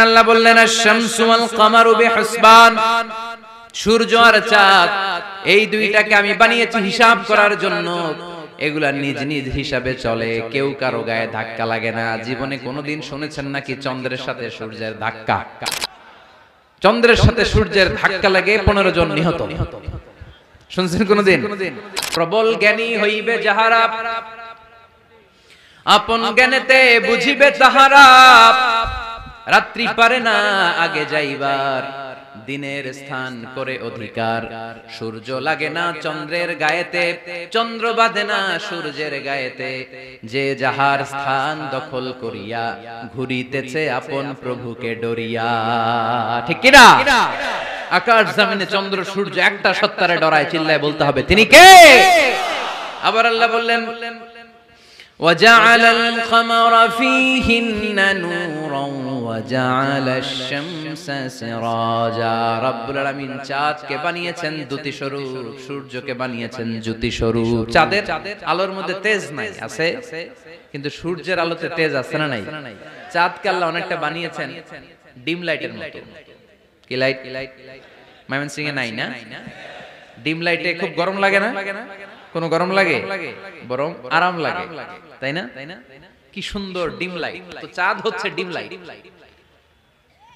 আল্লাহ বললেন আশ-শামসু ওয়াল কামারু বিহুসবান, সূর্য আর চাঁদ এই দুইটাকে আমি বানিয়েছি হিসাব করার জন্য। এগুলা নিজ নিজ হিসাবে চলে, কেউ কারো গায়ে ধাক্কা লাগে না। জীবনে কোনোদিন শুনেছেন নাকি চন্দ্রের সাথে সূর্যের ধাক্কা? চন্দ্রের সাথে সূর্যের ধাক্কা লাগে 15 জন নিহত। শুনছেন কোনোদিন? প্রবল জ্ঞানী হইবে যাহারা, আপন জ্ঞানেতে বুঝিবে তাহারা। রাত্রি পারে না আগে যাইবার, দিনের স্থান করে অধিকার। সূর্য লাগে না চন্দ্রের গায়েতে, চন্দ্র বাঁধে না সূর্যের গায়েতে। যে যাহার স্থান দখল করিয়া, ঘুরিতেছে আপন প্রভুকে ডরিয়া। ঠিক কি না? আকাশ জমিনে চন্দ্র সূর্য একটা সত্তারে ডরায়, চিল্লায় বলতে হবে তিনি কে। আবার আল্লাহ বললেন وَجَعَلَ الْقَمَرَ فِيهِنَّ نُورًا وَجَعَلَ الشَّمْسَ سِرَاجًا। রব্বুল আলামিন চাঁদকে বানিয়েছেন দ্যুতি স্বরূপ, সূর্যকে বানিয়েছেন জ্যোতি স্বরূপ। চাঁদের আলোর মধ্যে তেজ নাই, আছে, কিন্তু সূর্যের আলোতে তেজ আছে না নাই? চাঁদকে আল্লাহ অনেকটা বানিয়েছেন ডিম লাইটের মতো। কি লাইট? ময়মনসিংহে নাই না? ডিম লাইটে খুব গরম লাগে না? কোনো গরম লাগে? বরং আরাম লাগে, তাই না? কি সুন্দর ডিম লাইট। তো চাঁদ হচ্ছে ডিম লাইট।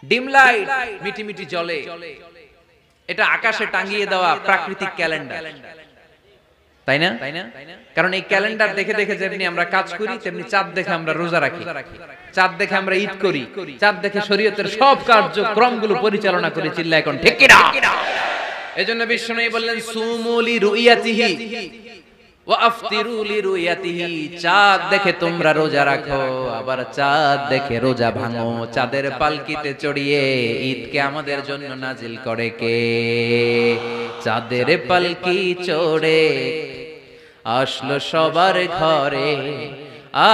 ডিম লাইট মিটি মিটি জ্বলে, এটা আকাশে টাঙিয়ে দেওয়া প্রাকৃতিক ক্যালেন্ডার, তাই না? কারণ এই ক্যালেন্ডার দেখে দেখে যেমনি আমরা কাজ করি, তেমনি চাঁদ দেখে আমরা রোজা রাখি, চাঁদ দেখে আমরা ঈদ করি, চাঁদ দেখে শরীয়তের সব কার্যক্রমগুলো পরিচালনা করি। চিল্লা এখন ঠিক কি না? এজন্য বিশ্বনবী বললেন সুমু লিরুয়াতিহি ওয়া আফতিরু লিরুয়াতিহি। চাঁদ দেখে তোমরা রোজা রাখো, আবার চাঁদ দেখে রোজা ভাঙো। চাঁদের পালকিতে চড়িয়ে ঈদকে আমাদের জন্য নাজিল করে কে? চাঁদের পালকি চড়ে আসলো সবার ঘরে,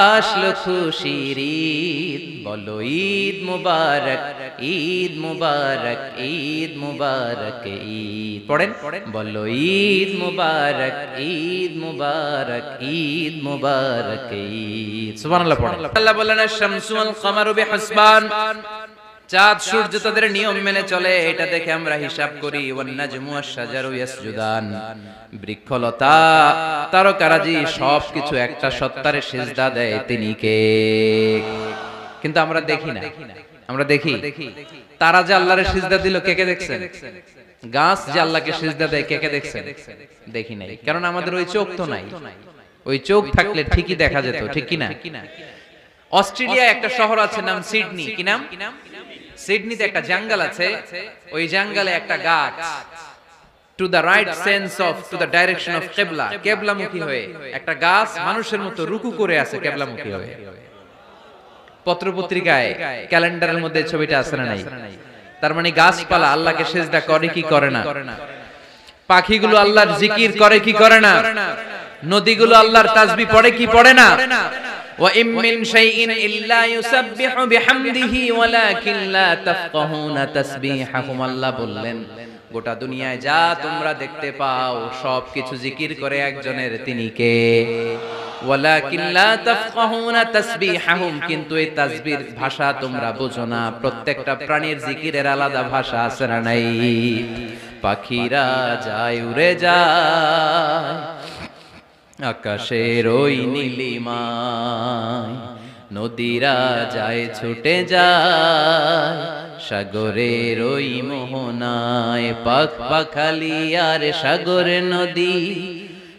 আসলো খুশির ঈদ। বলো ঈদ মুবারক, ঈদ মুবারক, ঈদ মুবারক, ঈদ। পড়েন, বলো ঈদ মুবারক, ঈদ মুবারক, ঈদ মুবারক, ঈদ। সুবহানাল্লাহ পড়েন। আল্লাহ বললেন আশ-শামসু ওয়াল কামারু বিহুসবান, চাঁদ সূর্য তাদের নিয়ম মেনে চলে, এটা দেখে আমরা হিসাব করি। ওয়ান নাজমু ওয়াশ-শাজারু ইয়াসজুদান, বৃক্ষলতা তারকারাজি সবকিছু একটা সত্তারে সিজদা দেয়, তিনি কে? কিন্তু আমরা দেখি না। আমরা দেখি তারা যে আল্লাহরে সিজদা দিল, কে কে দেখছেন? গাছ যে আল্লাহকে সিজদা দেয়, কে কে দেখছেন? দেখি নাই, কারণ আমাদের ওই চোখ তো নাই। ওই চোখ থাকলে ঠিকই দেখা যেত, ঠিক কি না? অস্ট্রেলিয়া একটা শহর আছে নাম সিডনি। কি নাম? সিডনিতে একটা জঙ্গল আছে, ওই জঙ্গলে একটা গাছ to the right sense of to the direction of কিবলা, কিবলামুখী হয়ে একটা গাছ মানুষের মতো রুকু করে আছে কিবলামুখী হয়ে। পত্রপত্রিকায় ক্যালেন্ডারের মধ্যে ছবিটা আছে না নাই? তার মানে গাছপালা আল্লাহকে সিজদা করে কি করে না? পাখিগুলো আল্লাহর জিকির করে কি করে না? নদীগুলো আল্লাহর তাসবিহ পড়ে কি পড়ে না? ওয়া ইম মিন শাইইন ইল্লা ইউসাব্বিহু বিহামদিহি ওয়ালাকিন লা তাফকাহুনা তাসবিহাহুম। আল্লাহ বললেন গোটা দুনিয়ায় যা তোমরা দেখতে পাও সবকিছু জিকির করে একজনের, তিনি কে? ওয়ালাকিন লা তাফকাহুনা তাসবিহাহুম, কিন্তু এই তাসবির ভাষা তোমরা বোঝো না। প্রত্যেকটা প্রাণীর জিকিরের আলাদা ভাষা আছে না নাই? পাখিরা যায় উড়ে যায় আকাশের ওই নীলিমায়, নদীরা যায় ছুটে যায় সাগরের ওই মোহনায়। পাখ পাখালি আর সাগর নদী,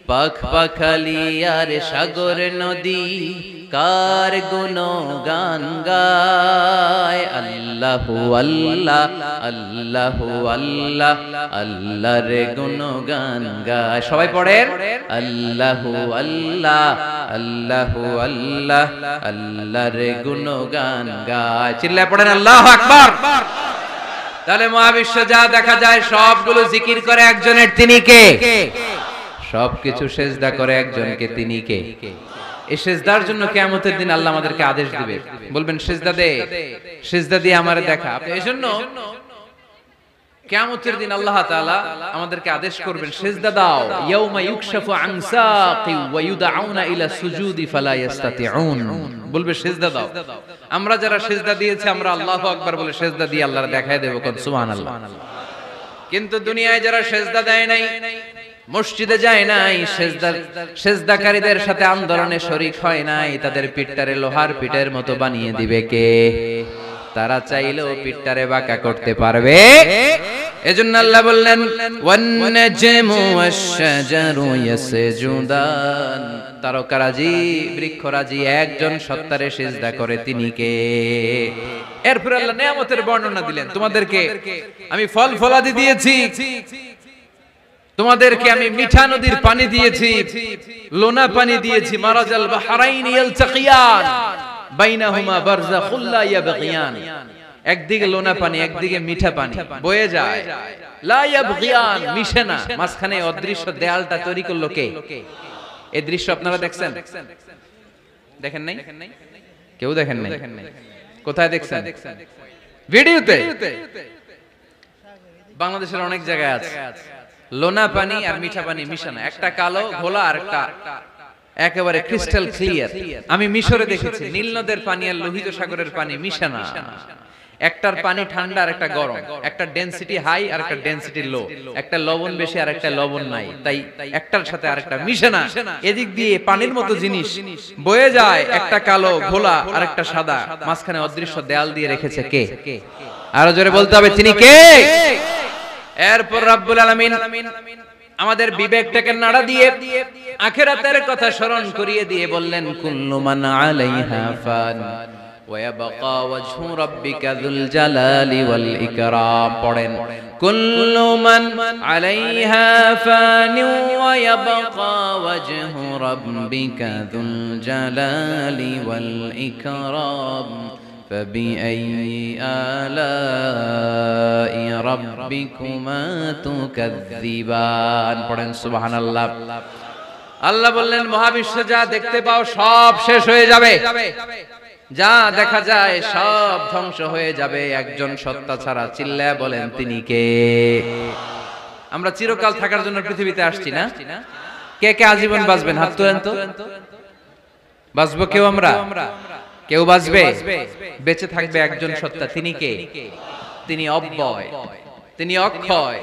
পাখ পাখালি আর সাগর নদী, কার গুণগান গায়। আল্লাহু আল্লাহ, আল্লাহু আল্লাহ, আল্লাহর গুণগান গায়। সবাই পড়েন আল্লাহু আল্লাহ, আল্লাহু আল্লাহ, আল্লাহর গুণগান গায়। চিল্লায় পড়েন আল্লাহু আকবার। তাহলে মহাবিশ্ব যা দেখা যায় সবগুলো জিকির করে একজনের, তিনি কে? সবকিছু সিজদা করে একজনকে, তিনি কে? এই সিজদার জন্য কিয়ামতের দিন আল্লাহ আমাদেরকে আদেশ দিবে, বলবেন সিজদা দে, সিজদা দিয়ে আমারে দেখা। এজন্য কিয়ামতের দিন আল্লাহ তাআলা আমাদেরকে আদেশ করবেন সিজদা দাও, ইয়াউমা ইউকশাফু আন সাকি ওয়া ইউদআউনা ইলা সুজুদি ফালা ইস্তাতিউন, বলবে সিজদা দাও। আমরা যারা সিজদা দিয়েছি আমরা আল্লাহু আকবার বলে সিজদা দিয়ে আল্লাহর দেখায় দেব, কোন সুবহানাল্লাহ। কিন্তু দুনিয়ায় যারা সিজদা দেয় নাই, মসজিদে যায় নাই, সিজদাকারীদের সাথে আন্দোলনে শরীক হয় নাই, তাদের পিঠটারে লোহার পিঠের মতো বানিয়ে দিবে কে? তারা চাইলেও পিঠটারে বাঁকা করতে পারবে? এজন্য আল্লাহ বললেন ওয়ান নাজমু ওয়াশ-শাজারু ইয়াসজুদান, তারকারাজি বৃক্ষরাজি একজন সত্তারে সিজদা করে, তিনি কে? এরপর আল্লাহ নিয়ামতের বর্ণনা দিলেন, তোমাদেরকে আমি ফল ফলাদি দিয়েছি, তোমাদেরকে আমি মিঠা নদীর পানি দিয়েছি, লোনা পানি দিয়েছি, মারাজাল বাহরাইন ইয়ালতাকিয়ান বাইনাহুমা বারযাখুল লা ইয়াবগিয়ান, একদিকে লোনা পানি একদিকে মিঠা পানি বয়ে যায়, লা ইয়াবগিয়ান, মিশে না, মাঝখানে অদৃশ্য দেয়ালটা তৈরি করলো কে? এই দৃশ্য আপনারা দেখছেন? দেখেন নাই? কেউ দেখেন নাই? কোথায় দেখছেন? ভিডিওতে। বাংলাদেশের অনেক জায়গায় আছে লোনা পানি আর মিঠা পানি মিশানো, একটা কালো ঘোলা আর একটা একেবারে ক্রিস্টাল ক্লিয়ার। আমি মিশরে দেখেছি নীল নদের পানি আর লোহিত সাগরের পানি মিশানো, একটার পানি ঠান্ডা আর একটা গরম, একটা ডেনসিটি হাই আর একটা ডেনসিটি লো, একটা লবণ বেশি আর একটা লবণ নাই, তাই একটার সাথে আরেকটা মিশে না। এদিক দিয়ে পানির মতো জিনিস বয়ে যায়, একটা কালো ঘোলা আর একটা সাদা, মাঝখানে অদৃশ্য দেয়াল দিয়ে রেখেছে কে? আরো জোরে বলতে হবে, তিনি কে? এরপর রব্বুল আলামিন আমাদের বিবেকটাকে নাড়া দিয়ে আখিরাতের কথা স্মরণ করিয়ে দিয়ে বললেন কুল্লু মান আলাইহা ফান ওয়া ইয়াবকা ওয়াজহু রাব্বিকা যুল জালালি ওয়াল ইকরাম। পড়েন কুল্লু মান আলাইহা ফান ওয়া ইয়াবকা ওয়াজহু রাব্বিকা যুল জালালি ওয়াল ইকরাম فبأي آلاء ربكما تكذبان। পড়েন সুবহানাল্লাহ। আল্লাহ বললেন মহাবিশ্ব যা দেখতে পাও সব শেষ হয়ে যাবে, যা দেখা যায় সব ধ্বংস হয়ে যাবে একজন সত্তা ছাড়া। চিল্লায়া বলেন তিনি কে? আমরা চিরকাল থাকার জন্য পৃথিবীতে আসছি না? কে কে আজীবন বাঁচবেন? হাত তোলেন তো। বাঁচবো কেউ? আমরা কেউ বাঁচবে? বেঁচে থাকবে একজন সত্তা, তিনি কে? তিনি অব্যয়, তিনি অক্ষয়,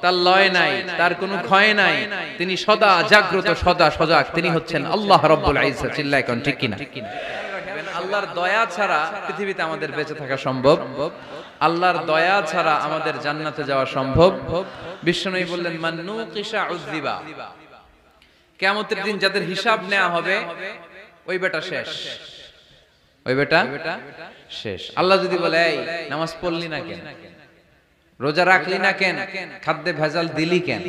তার লয় নাই, তার কোনো ক্ষয় নাই, তিনি সদা জাগ্রত, সদা সজাগ, তিনি হচ্ছেন আল্লাহ রাব্বুল ইজ্জত। চিল্লায় কোন ঠিক কিনা? আল্লাহর দয়া ছাড়া পৃথিবীতে আমাদের বেঁচে থাকা সম্ভব, আল্লাহর দয়া ছাড়া আমাদের জান্নাতে যাওয়া সম্ভব। বিশ্বনবী বললেন মান নুকিশা উযযিবা, কিয়ামতের দিন যাদের হিসাব নেওয়া হবে ওই বেটা শেষ, ওই বেটা শেষ। আল্লাহ যদি বলে এই নামাজ পড়লি না কেন, রোজা রাখলি না কেন, খাদ্যে ভেজাল দিলি কেন,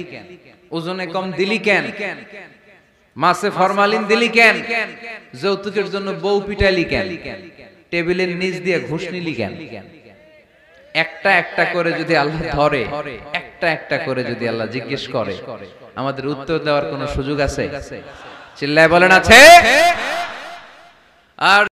ওজনে কম দিলি কেন, মাছে ফরমালিন দিলি কেন, যৌতুকের জন্য বউ পিটাইলি কেন, টেবিলের নিচ দিয়ে ঘুষ নিলি কেন, একটা একটা করে যদি আল্লাহ ধরে, একটা একটা করে যদি আল্লাহ জিজ্ঞেস করে, আমাদের উত্তর দেওয়ার কোনো সুযোগ আছে? চিল্লায় বলেন আছে? আর